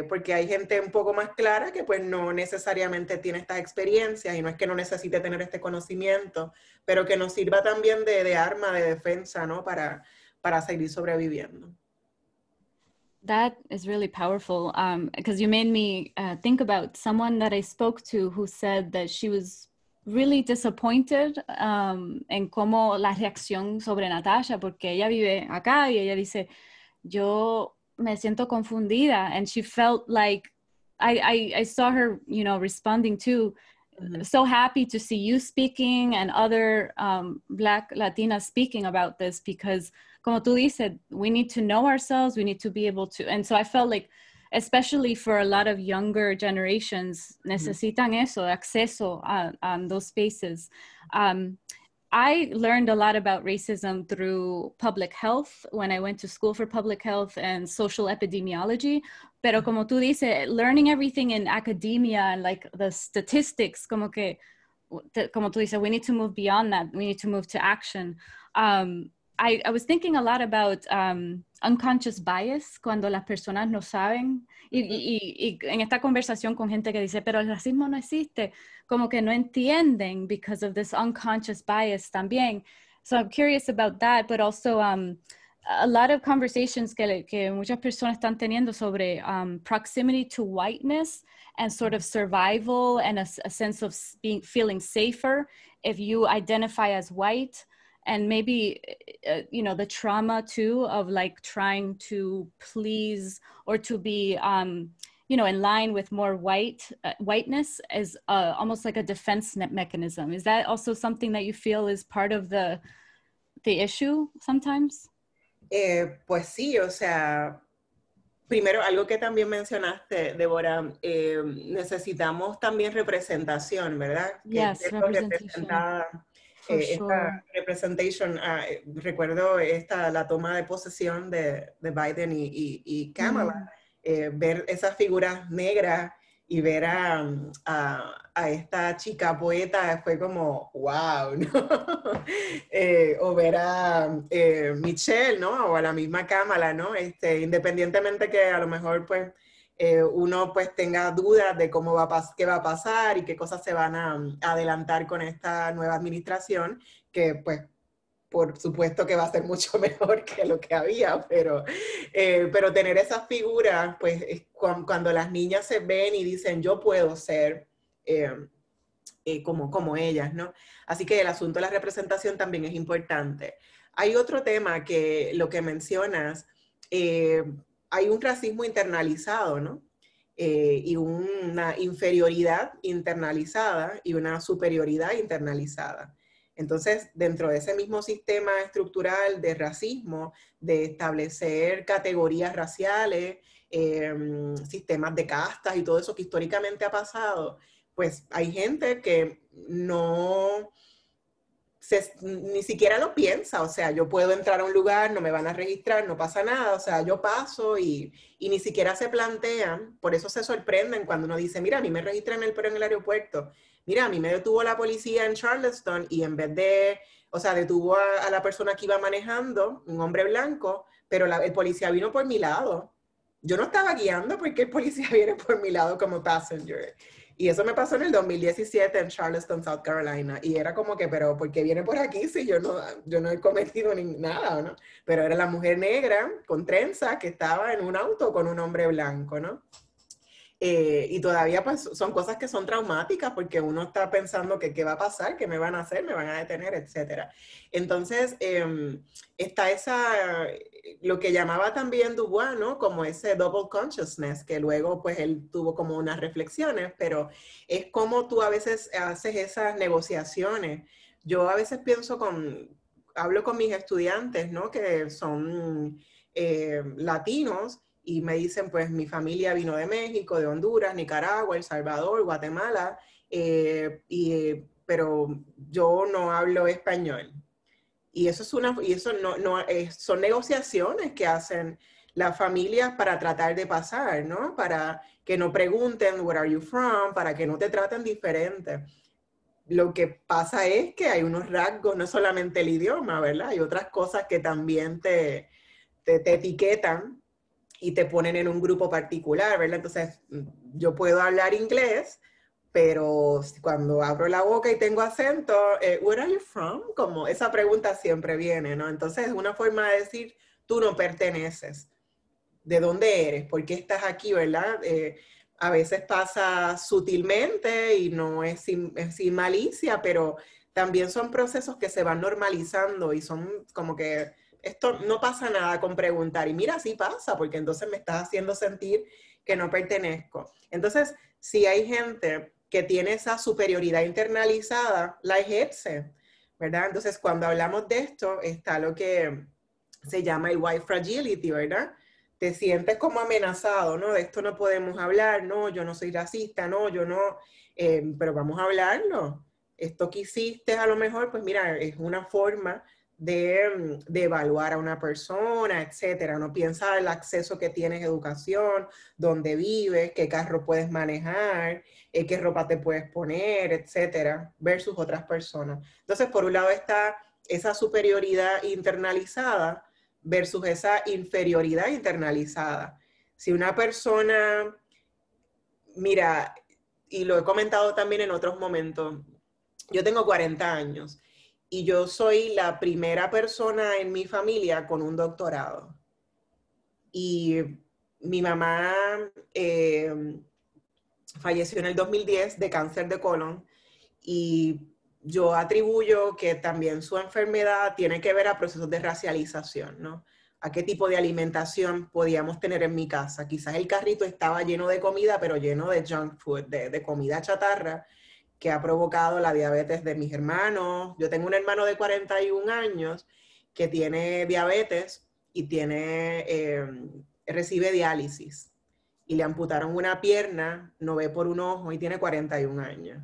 Porque hay gente un poco más clara que pues no necesariamente tiene estas experiencias y no es que no necesite tener este conocimiento, pero que nos sirva también de arma de defensa, ¿no? Para seguir sobreviviendo. That is really powerful because you made me think about someone that I spoke to who said that she was really disappointed en cómo la reacción sobre Natasha, porque ella vive acá y ella dice, yo me siento confundida, and she felt like I saw her, you know, responding to, so happy to see you speaking and other Black Latinas speaking about this because, como tú dices, we need to know ourselves, we need to be able to, and so I felt like, especially for a lot of younger generations, necesitan eso, acceso a those spaces. I learned a lot about racism through public health when I went to school for public health and social epidemiology. Pero como tú dices, learning everything in academia and like the statistics, como tú dices, we need to move beyond that. We need to move to action. I was thinking a lot about unconscious bias cuando las personas no saben y en esta conversación con gente que dice, pero el racismo no existe, como que no entienden because of this unconscious bias también. So I'm curious about that, but also a lot of conversations que muchas personas están teniendo sobre proximity to whiteness and sort of survival and a sense of feeling safer if you identify as white. And maybe, you know, the trauma too of like trying to please or to be you know, in line with more whiteness as almost like a defense mechanism. Is that also something that you feel is part of the issue sometimes? Pues sí, o sea, primero, algo que también mencionaste, Débora, necesitamos también representación, ¿verdad? Que Yes, esté representation, representada, for esta sure. representation, recuerdo la toma de posesión de Biden y Kamala, Mm. ver esas figuras negras y ver a esta chica poeta fue como, wow, ¿no? O ver a Michelle, ¿no? O a la misma Kamala, ¿no? Independientemente que a lo mejor, pues, uno pues tenga dudas de cómo qué va a pasar y qué cosas se van a adelantar con esta nueva administración, que pues por supuesto que va a ser mucho mejor que lo que había, pero tener esas figuras, pues cuando las niñas se ven y dicen, yo puedo ser como ellas, ¿no? Así que el asunto de la representación también es importante. Hay otro tema que lo que mencionas, hay un racismo internalizado, ¿no? Y una inferioridad internalizada y una superioridad internalizada. Entonces, dentro de ese mismo sistema estructural de racismo, de establecer categorías raciales, sistemas de castas y todo eso que históricamente ha pasado, pues hay gente que ni siquiera lo piensa, o sea, yo puedo entrar a un lugar, no me van a registrar, no pasa nada, o sea, yo paso y ni siquiera se plantean, por eso se sorprenden cuando uno dice, mira, a mí me registran en el aeropuerto, mira, a mí me detuvo la policía en Charleston y en vez de, o sea, detuvo a la persona que iba manejando, un hombre blanco, pero el policía vino por mi lado. Yo no estaba guiando porque el policía viene por mi lado como passenger. Y eso me pasó en el 2017 en Charleston, South Carolina. Y era como que, pero ¿por qué viene por aquí si yo no he cometido nada, ¿no? Pero era la mujer negra con trenza que estaba en un auto con un hombre blanco, ¿no? Y todavía pues son cosas que son traumáticas porque uno está pensando que qué va a pasar, qué me van a hacer, me van a detener, etcétera. Entonces, está lo que llamaba también Dubois, ¿no? Como ese double consciousness, que luego pues él tuvo como unas reflexiones, pero es como tú a veces haces esas negociaciones. Yo a veces hablo con mis estudiantes, ¿no? Que son latinos y me dicen, pues mi familia vino de México, de Honduras, Nicaragua, El Salvador, Guatemala, pero yo no hablo español. Y eso son negociaciones que hacen las familias para tratar de pasar, ¿no? Para que no pregunten, where are you from? Para que no te traten diferente. Lo que pasa es que hay unos rasgos, no solamente el idioma, ¿verdad? Hay otras cosas que también te etiquetan y te ponen en un grupo particular, ¿verdad? Entonces, yo puedo hablar inglés, pero cuando abro la boca y tengo acento, where are you from? Como esa pregunta siempre viene, ¿no? Entonces, es una forma de decir, tú no perteneces. ¿De dónde eres? ¿Por qué estás aquí, verdad? A veces pasa sutilmente y no es sin malicia, pero también son procesos que se van normalizando y son como que esto no pasa nada con preguntar. Y mira, sí pasa, porque entonces me estás haciendo sentir que no pertenezco. Entonces, si hay gente que tiene esa superioridad internalizada, la ejerce, ¿verdad? Entonces, cuando hablamos de esto, está lo que se llama el white fragility, ¿verdad? Te sientes como amenazado, ¿no? De esto no podemos hablar, no, yo no soy racista, no, yo no, pero vamos a hablarlo. Esto que hiciste a lo mejor, pues mira, es una forma de evaluar a una persona, etcétera. No piensa el acceso que tienes a educación, dónde vives, qué carro puedes manejar, qué ropa te puedes poner, etcétera, versus otras personas. Entonces, por un lado está esa superioridad internalizada versus esa inferioridad internalizada. Si una persona, mira, y lo he comentado también en otros momentos, yo tengo 40 años y yo soy la primera persona en mi familia con un doctorado. Y mi mamá falleció en el 2010 de cáncer de colon y yo atribuyo que también su enfermedad tiene que ver a procesos de racialización, ¿no? a qué tipo de alimentación podíamos tener en mi casa. Quizás el carrito estaba lleno de comida, pero lleno de junk food, de comida chatarra, que ha provocado la diabetes de mis hermanos. Yo tengo un hermano de 41 años que tiene diabetes y recibe diálisis. Y le amputaron una pierna, no ve por un ojo y tiene 41 años.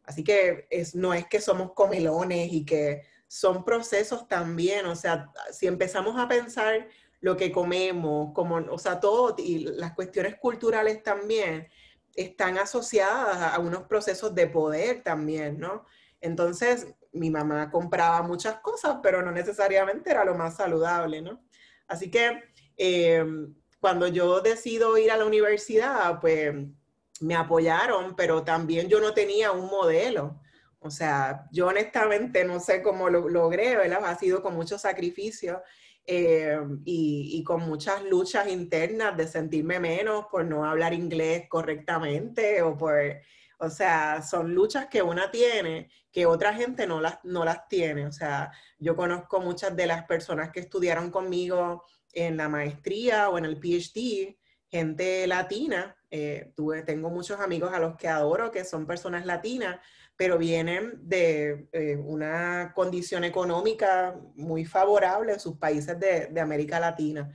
Así que no es que somos comelones y que son procesos también. O sea, si empezamos a pensar lo que comemos, o sea, todo, y las cuestiones culturales también, están asociadas a unos procesos de poder también, ¿no? Entonces, mi mamá compraba muchas cosas, pero no necesariamente era lo más saludable, ¿no? Así que cuando yo decido ir a la universidad, pues me apoyaron, pero también yo no tenía un modelo. O sea, yo honestamente no sé cómo lo logré, ¿verdad? Ha sido con mucho sacrificio. Y con muchas luchas internas de sentirme menos por no hablar inglés correctamente o sea, son luchas que una tiene que otra gente no las tiene. O sea, yo conozco muchas de las personas que estudiaron conmigo en la maestría o en el PhD, gente latina. Tengo muchos amigos a los que adoro que son personas latinas, pero vienen de una condición económica muy favorable en sus países de América Latina.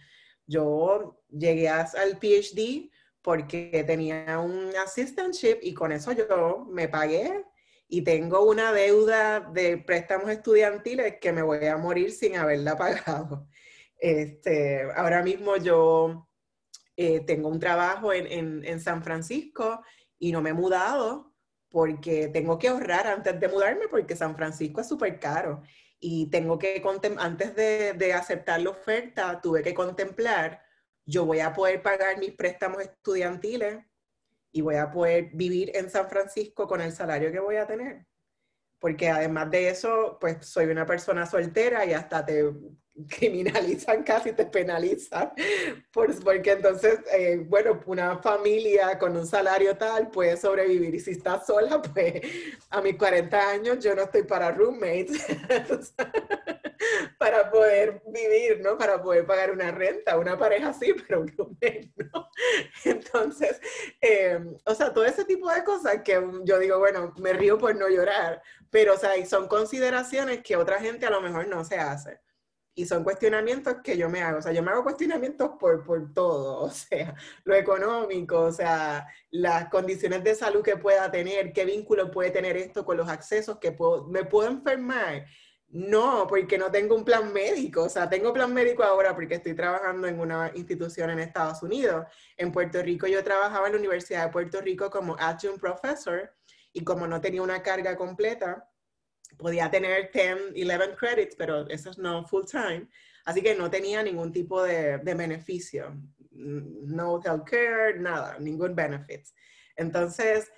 Yo llegué al PhD porque tenía un assistantship y con eso yo me pagué y tengo una deuda de préstamos estudiantiles que me voy a morir sin haberla pagado. Ahora mismo yo tengo un trabajo en San Francisco y no me he mudado porque tengo que ahorrar antes de mudarme porque San Francisco es súper caro y tengo que, antes de aceptar la oferta, tuve que contemplar, yo voy a poder pagar mis préstamos estudiantiles y voy a poder vivir en San Francisco con el salario que voy a tener. Porque además de eso, pues soy una persona soltera y hasta te criminalizan, casi te penalizan, porque entonces, bueno, una familia con un salario tal puede sobrevivir y si estás sola, pues a mis 40 años yo no estoy para roommates, para poder vivir, ¿no? Para poder pagar una renta, una pareja sí, pero un roommate no. Entonces, o sea, todo ese tipo de cosas que yo digo, bueno, me río por no llorar, pero o sea, son consideraciones que otra gente a lo mejor no se hace. Y son cuestionamientos que yo me hago. O sea, yo me hago cuestionamientos por todo. O sea, lo económico, o sea, las condiciones de salud que pueda tener, qué vínculo puede tener esto con los accesos que me puedo enfermar. No, porque no tengo un plan médico. O sea, tengo plan médico ahora porque estoy trabajando en una institución en Estados Unidos. En Puerto Rico yo trabajaba en la Universidad de Puerto Rico como adjunct professor y como no tenía una carga completa, podía tener 10, 11 credits, pero eso es no full time. Así que no tenía ningún tipo de beneficio. No healthcare, nada, ningún benefits. Entonces,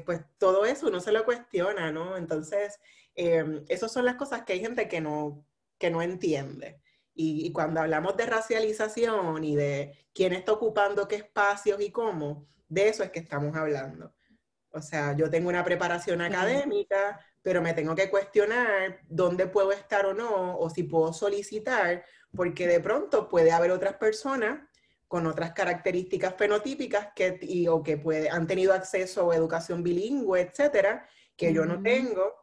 pues todo eso uno se lo cuestiona, ¿no? Entonces, esas son las cosas que hay gente que no entiende. Y cuando hablamos de racialización y de quién está ocupando qué espacios y cómo, de eso es que estamos hablando. O sea, yo tengo una preparación académica, pero me tengo que cuestionar dónde puedo estar o no, o si puedo solicitar, porque de pronto puede haber otras personas con otras características fenotípicas o que han tenido acceso a educación bilingüe, etcétera, que yo no tengo,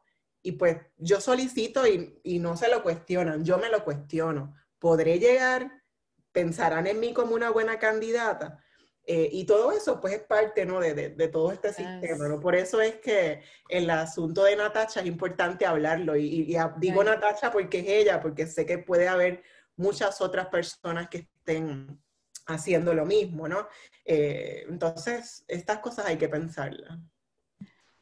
y pues yo solicito y no se lo cuestionan, yo me lo cuestiono. ¿Podré llegar? ¿Pensarán en mí como una buena candidata? Y todo eso pues es parte, ¿no? de todo este sistema, ¿no? Por eso es que el asunto de Natacha es importante hablarlo y digo Natacha porque es ella, porque sé que puede haber muchas otras personas que estén haciendo lo mismo, ¿no? Entonces, estas cosas hay que pensarlas.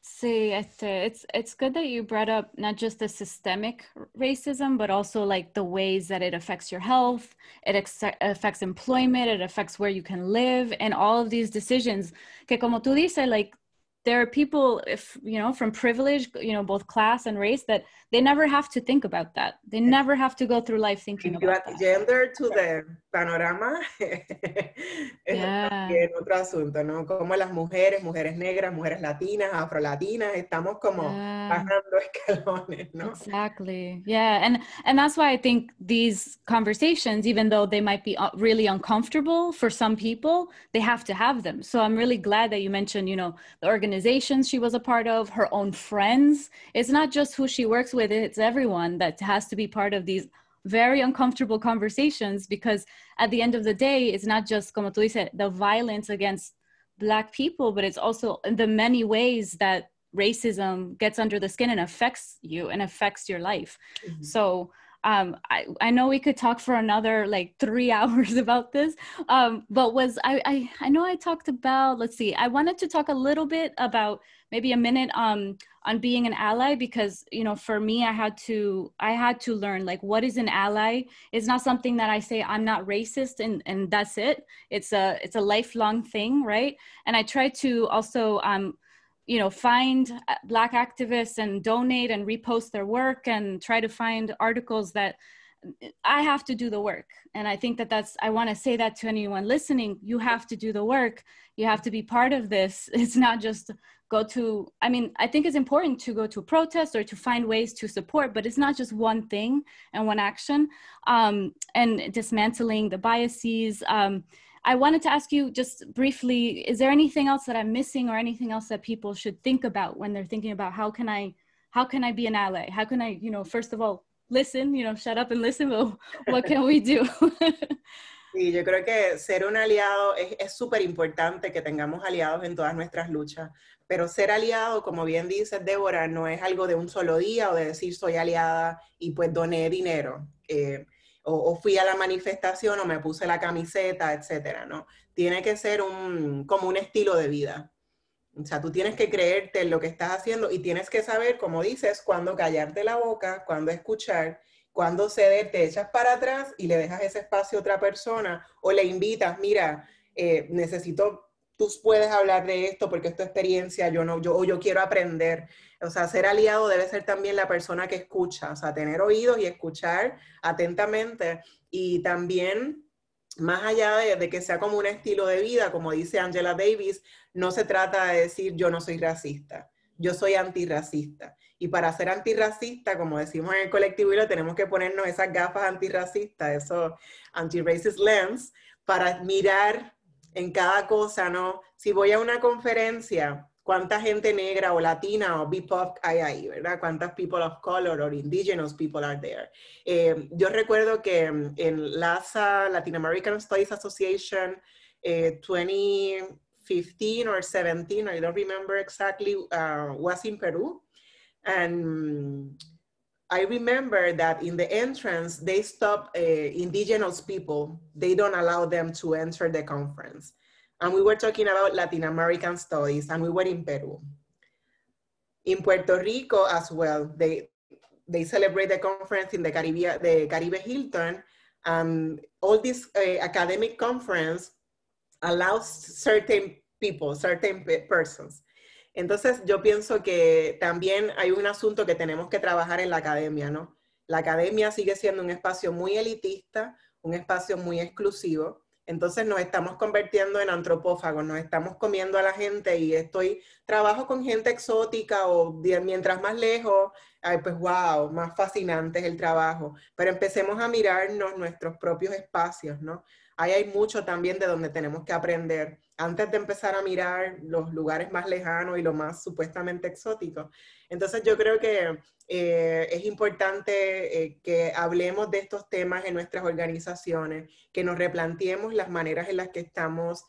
Sí, it's good that you brought up not just the systemic racism, but also like the ways that it affects your health, it affects employment, it affects where you can live, and all of these decisions. Que como tú dices, like there are people, if you know, from privilege, you know, both class and race, that they never have to think about that. They never have to go through life thinking about that. Gender to the panorama es Yeah. también otro asunto, ¿no? Como las mujeres, mujeres negras, mujeres latinas, afrolatinas, estamos como Yeah. bajando escalones, ¿no? Exactly. Yeah. And that's why I think these conversations, even though they might be really uncomfortable for some people, they have to have them. So I'm really glad that you mentioned, you know, the organizations she was a part of, her own friends. It's not just who she works with, it's everyone that has to be part of these very uncomfortable conversations, because at the end of the day, it's not just, como tú dices, the violence against Black people, but it's also the many ways that racism gets under the skin and affects you and affects your life. Mm-hmm. So I know we could talk for another like 3 hours about this, but I know I talked about, let's see, I wanted to talk a little bit about maybe a minute on being an ally, because, you know, for me, I had to learn, like, what is an ally? It's not something that I say I'm not racist and that's it. It's a lifelong thing, right? And I try to also you know, find Black activists and donate and repost their work and try to find articles that I have to do the work. And I think that I want to say that to anyone listening. You have to do the work. You have to be part of this. It's not just go to, I mean, I think it's important to go to a protest or to find ways to support, but it's not just one thing and one action. And dismantling the biases. I wanted to ask you just briefly, is there anything else that I'm missing or anything else that people should think about when they're thinking about how can I be an ally? How can I, you know, first of all, listen, you know, shut up and listen, but what can we do? Sí, yo creo que ser un aliado es súper importante, que tengamos aliados en todas nuestras luchas, pero ser aliado, como bien dices, Débora, no es algo de un solo día o de decir soy aliada y pues doné dinero, o fui a la manifestación o me puse la camiseta, etcétera, ¿no? Tiene que ser como un estilo de vida. O sea, tú tienes que creerte en lo que estás haciendo y tienes que saber, como dices, cuándo callarte la boca, cuándo escuchar, cuándo ceder, te echas para atrás y le dejas ese espacio a otra persona o le invitas, mira, tú puedes hablar de esto porque es tu experiencia, yo quiero aprender. O sea, ser aliado debe ser también la persona que escucha, o sea, tener oídos y escuchar atentamente, y también, más allá de que sea como un estilo de vida, como dice Angela Davis, no se trata de decir yo no soy racista, yo soy antirracista. Y para ser antirracista, como decimos en el colectivo, tenemos que ponernos esas gafas antirracistas, esos anti-racist lens, para mirar en cada cosa, ¿no? Si voy a una conferencia, ¿cuánta gente negra o latina o BIPOC hay ahí, verdad? ¿Cuántas people of color or indigenous people are there? Yo recuerdo que en LASA, Latin American Studies Association, 2015 or 17, I don't remember exactly, was in Peru. And I remember that in the entrance, they stop indigenous people. They don't allow them to enter the conference. And we were talking about Latin American studies, and we were in Peru. In Puerto Rico as well, they celebrate the conference in the Caribe Hilton. All this academic conference allows certain people, certain persons. Entonces yo pienso que también hay un asunto que tenemos que trabajar en la academia, ¿no? La academia sigue siendo un espacio muy elitista, un espacio muy exclusivo. Entonces nos estamos convirtiendo en antropófagos, nos estamos comiendo a la gente, y trabajo con gente exótica, o mientras más lejos, pues wow, más fascinante es el trabajo. Pero empecemos a mirarnos nuestros propios espacios, ¿no? Ahí hay mucho también de donde tenemos que aprender antes de empezar a mirar los lugares más lejanos y los más supuestamente exóticos. Entonces yo creo que es importante que hablemos de estos temas en nuestras organizaciones, que nos replanteemos las maneras en las que estamos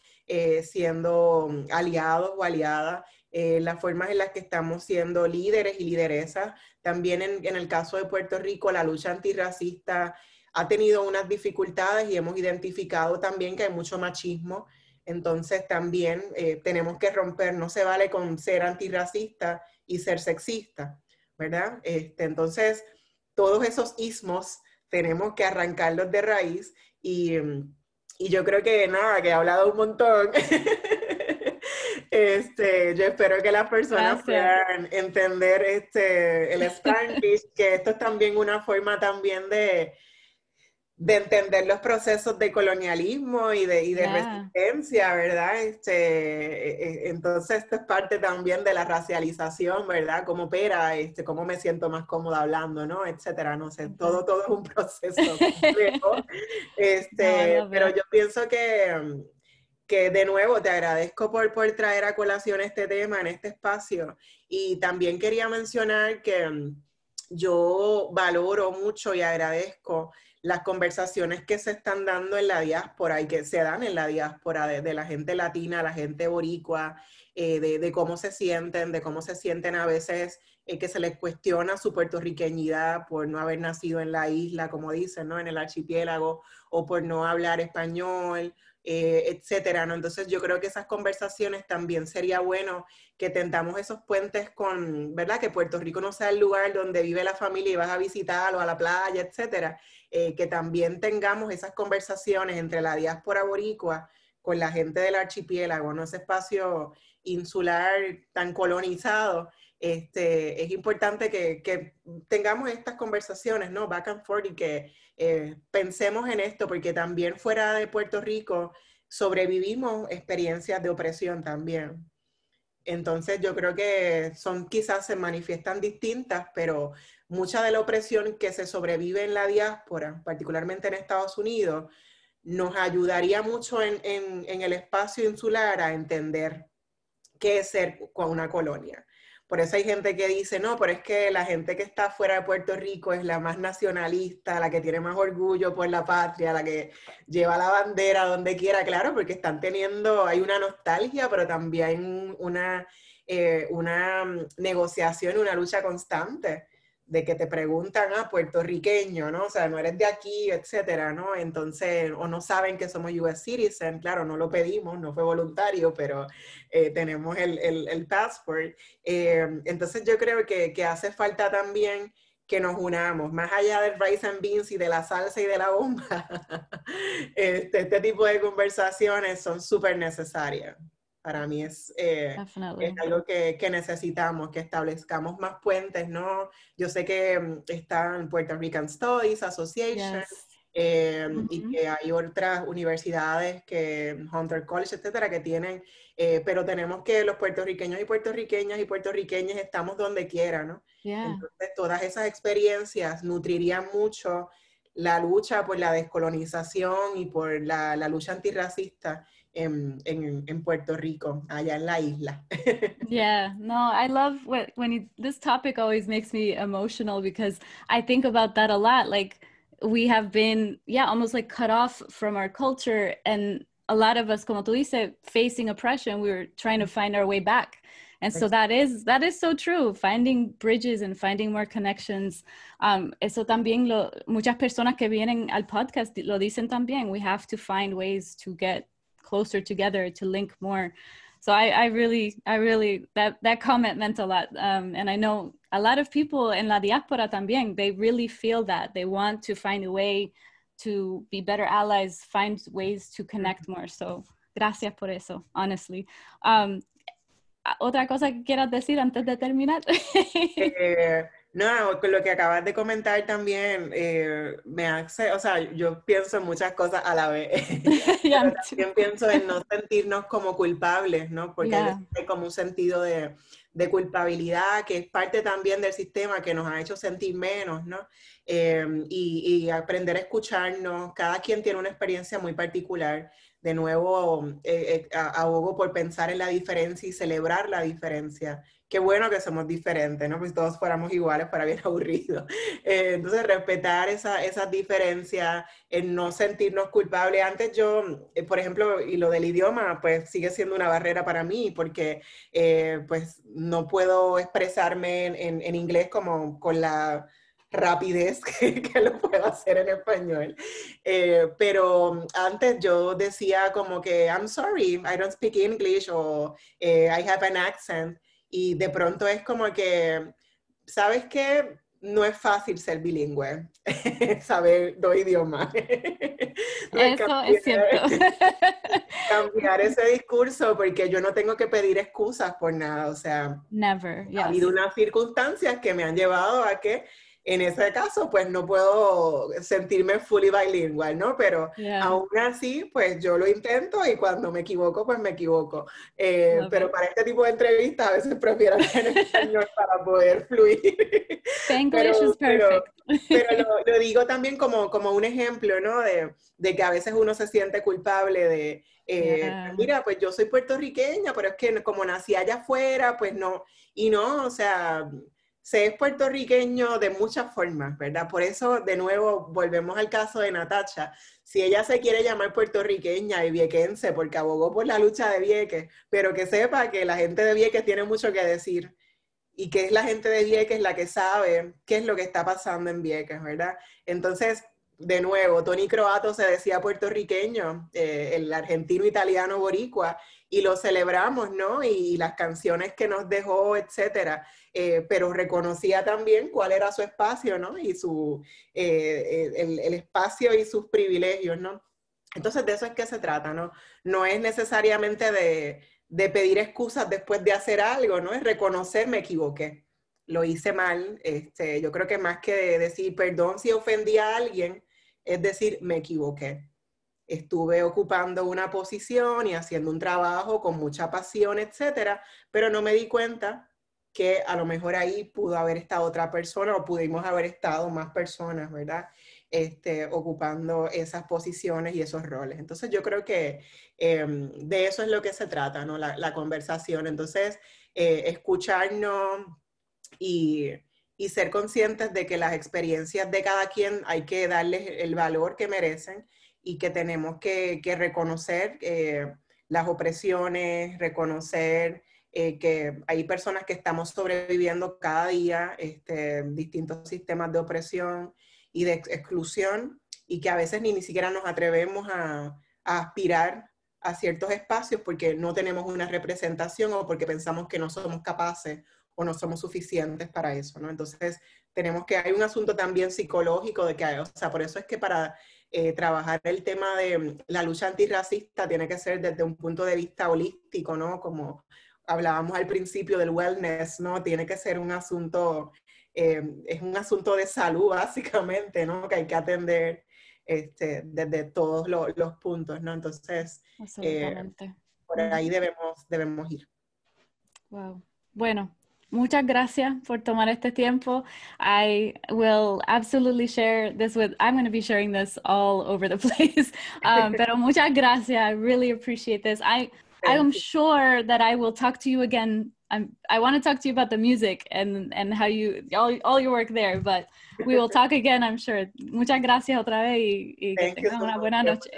siendo aliados o aliadas, las formas en las que estamos siendo líderes y lideresas. También en el caso de Puerto Rico, la lucha antirracista ha tenido unas dificultades y hemos identificado también que hay mucho machismo. Entonces también tenemos que romper, no se vale con ser antirracista y ser sexista, ¿verdad? Entonces todos esos ismos tenemos que arrancarlos de raíz, y yo creo que nada, que he hablado un montón. Yo espero que las personas puedan entender el Spanglish, que esto es también una forma también de de entender los procesos de colonialismo y de resistencia, ¿verdad? Entonces esto es parte también de la racialización, ¿verdad? Cómo opera, cómo me siento más cómoda hablando, ¿no? Etcétera, no sé, todo es un proceso complejo. Pero yo pienso que de nuevo te agradezco por traer a colación este tema en este espacio, y también quería mencionar que yo valoro mucho y agradezco las conversaciones que se están dando en la diáspora y que se dan en la diáspora de la gente latina, la gente boricua, de cómo se sienten a veces, que se les cuestiona su puertorriqueñidad por no haber nacido en la isla, como dicen, ¿no? En el archipiélago, o por no hablar español, etcétera, ¿no? Entonces yo creo que esas conversaciones también sería bueno que tentamos esos puentes con, ¿verdad? Que Puerto Rico no sea el lugar donde vive la familia y vas a visitarlo a la playa, etcétera. Que también tengamos esas conversaciones entre la diáspora boricua con la gente del archipiélago, ¿no? Ese espacio insular tan colonizado. Es importante que tengamos estas conversaciones, ¿no? Back and forth, y que pensemos en esto, porque también fuera de Puerto Rico sobrevivimos experiencias de opresión también. Entonces yo creo que quizás se manifiestan distintas, pero mucha de la opresión que se sobrevive en la diáspora, particularmente en Estados Unidos, nos ayudaría mucho en el espacio insular a entender qué es ser con una colonia. Por eso hay gente que dice, no, pero es que la gente que está fuera de Puerto Rico es la más nacionalista, la que tiene más orgullo por la patria, la que lleva la bandera donde quiera, claro, porque hay una nostalgia, pero también una negociación, una lucha constante de que te preguntan, puertorriqueño, ¿no? O sea, no eres de aquí, etcétera, ¿no? Entonces, o no saben que somos US citizen, claro, no lo pedimos, no fue voluntario, pero tenemos el passport. Entonces yo creo que hace falta también que nos unamos, más allá del rice and beans y de la salsa y de la bomba. Este tipo de conversaciones son súper necesarias. Para mí es algo que necesitamos, que establezcamos más puentes, ¿no? Yo sé que están Puerto Rican Studies Association, y que hay otras universidades, que Hunter College, etcétera, que tienen, pero tenemos que los puertorriqueños y puertorriqueñas y puertorriqueñas estamos donde quiera, ¿no? Entonces todas esas experiencias nutrirían mucho la lucha por la descolonización y por la lucha antirracista en Puerto Rico, allá en la isla. Yeah, no, I love this topic always makes me emotional, because I think about that a lot. Like, we have been, almost like cut off from our culture, and a lot of us, como tú dices, facing oppression, we were trying to find our way back. And so that is so true. Finding bridges and finding more connections. Eso también muchas personas que vienen al podcast lo dicen también. We have to find ways to get closer together, to link more. So I really, that comment meant a lot. And I know a lot of people in la diáspora también, they really feel that. They want to find a way to be better allies, find ways to connect more. So gracias por eso, honestly. ¿Otra cosa que quieras decir antes de terminar? No, con lo que acabas de comentar también me hace, o sea, yo pienso en muchas cosas a la vez. Pero también pienso en no sentirnos como culpables, ¿no? Porque hay como un sentido de culpabilidad que es parte también del sistema que nos ha hecho sentir menos, ¿no? Y aprender a escucharnos. Cada quien tiene una experiencia muy particular. De nuevo, abogo por pensar en la diferencia y celebrar la diferencia. Qué bueno que somos diferentes, ¿no? Pues si todos fuéramos iguales, para bien aburrido. Entonces, respetar esas diferencias, no sentirnos culpables. Antes yo, por ejemplo, y lo del idioma, pues sigue siendo una barrera para mí, porque pues no puedo expresarme en inglés como con la rapidez que lo puedo hacer en español. Pero antes yo decía como que, I'm sorry, I don't speak English, o I have an accent. Y de pronto es como que, ¿sabes qué? No es fácil ser bilingüe, saber dos idiomas. Eso es cierto. Cambiar ese discurso, porque yo no tengo que pedir excusas por nada. O sea, Never, yes. Ha habido unas circunstancias que me han llevado a que en ese caso, pues no puedo sentirme fully bilingual, ¿no? Pero aún así, pues yo lo intento y cuando me equivoco, pues me equivoco. Pero para este tipo de entrevistas a veces prefiero hablar en español para poder fluir. Spanglish is perfect. Pero lo digo también como un ejemplo, ¿no? De que a veces uno se siente culpable de, mira, pues yo soy puertorriqueña, pero es que como nací allá afuera, pues no. Y no, o sea, se es puertorriqueño de muchas formas, ¿verdad? Por eso, de nuevo, volvemos al caso de Natacha. Si ella se quiere llamar puertorriqueña y viequense porque abogó por la lucha de Vieques, pero que sepa que la gente de Vieques tiene mucho que decir y que es la gente de Vieques la que sabe qué es lo que está pasando en Vieques, ¿verdad? Entonces, de nuevo, Tony Croato se decía puertorriqueño, el argentino italiano boricua, y lo celebramos, ¿no? Y las canciones que nos dejó, etcétera, pero reconocía también cuál era su espacio, ¿no? Y el espacio y sus privilegios, ¿no? Entonces, de eso es que se trata, ¿no? No es necesariamente de pedir excusas después de hacer algo, ¿no? Es reconocer, me equivoqué, lo hice mal. Yo creo que más que decir perdón si ofendí a alguien, es decir, me equivoqué. Estuve ocupando una posición y haciendo un trabajo con mucha pasión, etcétera, pero no me di cuenta que a lo mejor ahí pudo haber estado otra persona o pudimos haber estado más personas, ¿verdad? Ocupando esas posiciones y esos roles. Entonces yo creo que de eso es lo que se trata, ¿no? La conversación. Entonces, escucharnos y ser conscientes de que las experiencias de cada quien hay que darles el valor que merecen y que tenemos que reconocer las opresiones, reconocer que hay personas que estamos sobreviviendo cada día, distintos sistemas de opresión y de exclusión, y que a veces ni siquiera nos atrevemos a aspirar a ciertos espacios porque no tenemos una representación o porque pensamos que no somos capaces o no somos suficientes para eso, ¿no? Entonces, hay un asunto también psicológico de que, o sea, por eso es que para trabajar el tema de la lucha antirracista tiene que ser desde un punto de vista holístico, ¿no? Como hablábamos al principio del wellness, ¿no? Tiene que ser un asunto, es un asunto de salud básicamente, ¿no? Que hay que atender desde todos los puntos, ¿no? Entonces, por ahí debemos ir. Wow. Bueno, muchas gracias por tomar este tiempo. I will absolutely share this I'm going to be sharing this all over the place. Pero muchas gracias. I really appreciate this. I am sure that I will talk to you again. I want to talk to you about the music and how all your work there, but we will talk again, I'm sure. Muchas gracias otra vez y que tengan una buena noche.